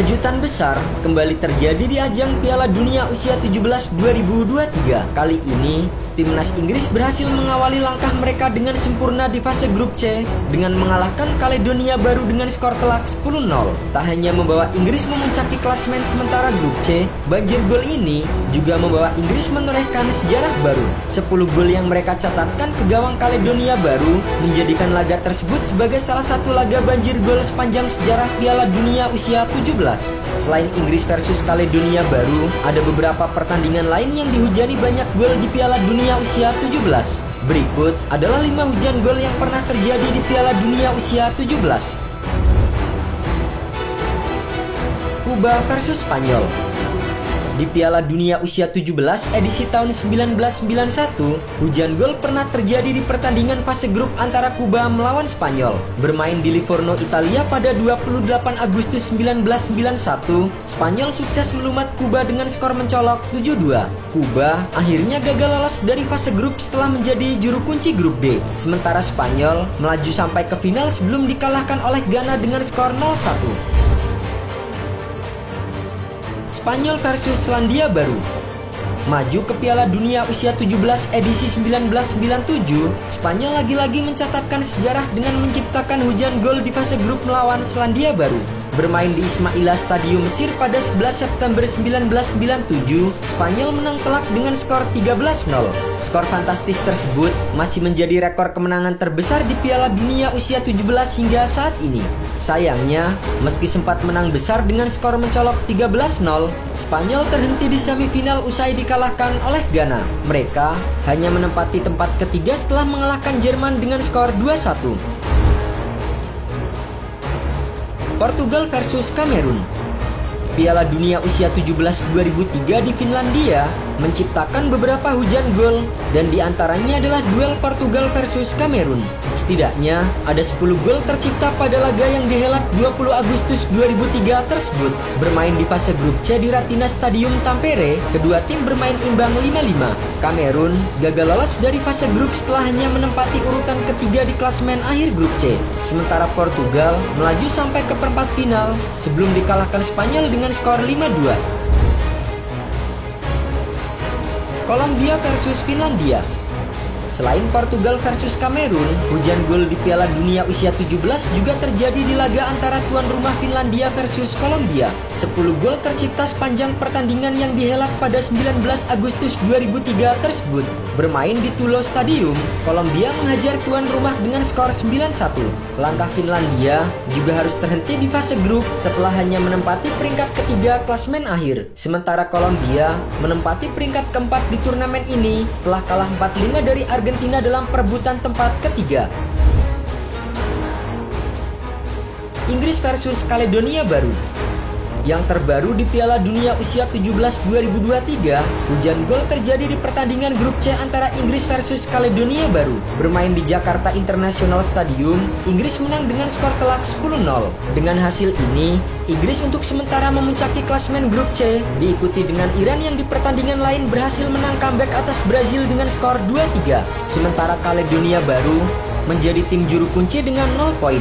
Kejutan besar kembali terjadi di ajang Piala Dunia Usia 17 2023. Kali ini, timnas Inggris berhasil mengawali langkah mereka dengan sempurna di fase grup C dengan mengalahkan Kaledonia Baru dengan skor telak 10-0. Tak hanya membawa Inggris memuncaki klasemen sementara grup C, banjir gol ini juga membawa Inggris menorehkan sejarah baru. 10 gol yang mereka catatkan ke gawang Kaledonia Baru menjadikan laga tersebut sebagai salah satu laga banjir gol sepanjang sejarah Piala Dunia Usia 17. Selain Inggris versus Kaledonia Baru, ada beberapa pertandingan lain yang dihujani banyak gol di Piala Dunia Usia 17. Berikut adalah 5 hujan gol yang pernah terjadi di Piala Dunia Usia 17. Kuba versus Spanyol. Di Piala Dunia Usia 17 edisi tahun 1991, hujan gol pernah terjadi di pertandingan fase grup antara Kuba melawan Spanyol. Bermain di Livorno, Italia pada 28 Agustus 1991, Spanyol sukses melumat Kuba dengan skor mencolok 7-2. Kuba akhirnya gagal lolos dari fase grup setelah menjadi juru kunci grup D. Sementara Spanyol melaju sampai ke final sebelum dikalahkan oleh Ghana dengan skor 0-1. Spanyol versus Selandia Baru. Maju ke Piala Dunia Usia 17 edisi 1997, Spanyol lagi-lagi mencatatkan sejarah dengan menciptakan hujan gol di fase grup melawan Selandia Baru. Bermain di Ismaila Stadium Mesir pada 11 September 1997, Spanyol menang telak dengan skor 13-0. Skor fantastis tersebut masih menjadi rekor kemenangan terbesar di Piala Dunia Usia 17 hingga saat ini. Sayangnya, meski sempat menang besar dengan skor mencolok 13-0, Spanyol terhenti di semifinal usai dikalahkan oleh Ghana. Mereka hanya menempati tempat ketiga setelah mengalahkan Jerman dengan skor 2-1. Portugal versus Kamerun. Piala Dunia Usia 17 2003 di Finlandia menciptakan beberapa hujan gol dan diantaranya adalah duel Portugal versus Kamerun. Setidaknya ada 10 gol tercipta pada laga yang dihelat 20 Agustus 2003 tersebut. Bermain di fase grup C di Ratina Stadium Tampere, kedua tim bermain imbang 5-5. Kamerun gagal lolos dari fase grup setelah hanya menempati urutan ketiga di klasemen akhir grup C. Sementara Portugal melaju sampai ke perempat final sebelum dikalahkan Spanyol dengan skor 5-2. Kolombia versus Finlandia. Selain Portugal versus Kamerun, hujan gol di Piala Dunia Usia 17 juga terjadi di laga antara tuan rumah Finlandia versus Kolombia. 10 gol tercipta sepanjang pertandingan yang dihelat pada 19 Agustus 2003 tersebut. Bermain di Tulo Stadium, Kolombia menghajar tuan rumah dengan skor 9-1. Langkah Finlandia juga harus terhenti di fase grup setelah hanya menempati peringkat ketiga klasemen akhir. Sementara Kolombia menempati peringkat keempat di turnamen ini setelah kalah 4-5 dari Argentina dalam perebutan tempat ketiga. Inggris versus Kaledonia Baru. Yang terbaru di Piala Dunia Usia 17 2023, hujan gol terjadi di pertandingan grup C antara Inggris versus Kaledonia Baru. Bermain di Jakarta International Stadium, Inggris menang dengan skor telak 10-0. Dengan hasil ini, Inggris untuk sementara memuncaki klasemen grup C, diikuti dengan Iran yang di pertandingan lain berhasil menang comeback atas Brazil dengan skor 2-3. Sementara Kaledonia Baru menjadi tim juru kunci dengan 0 poin.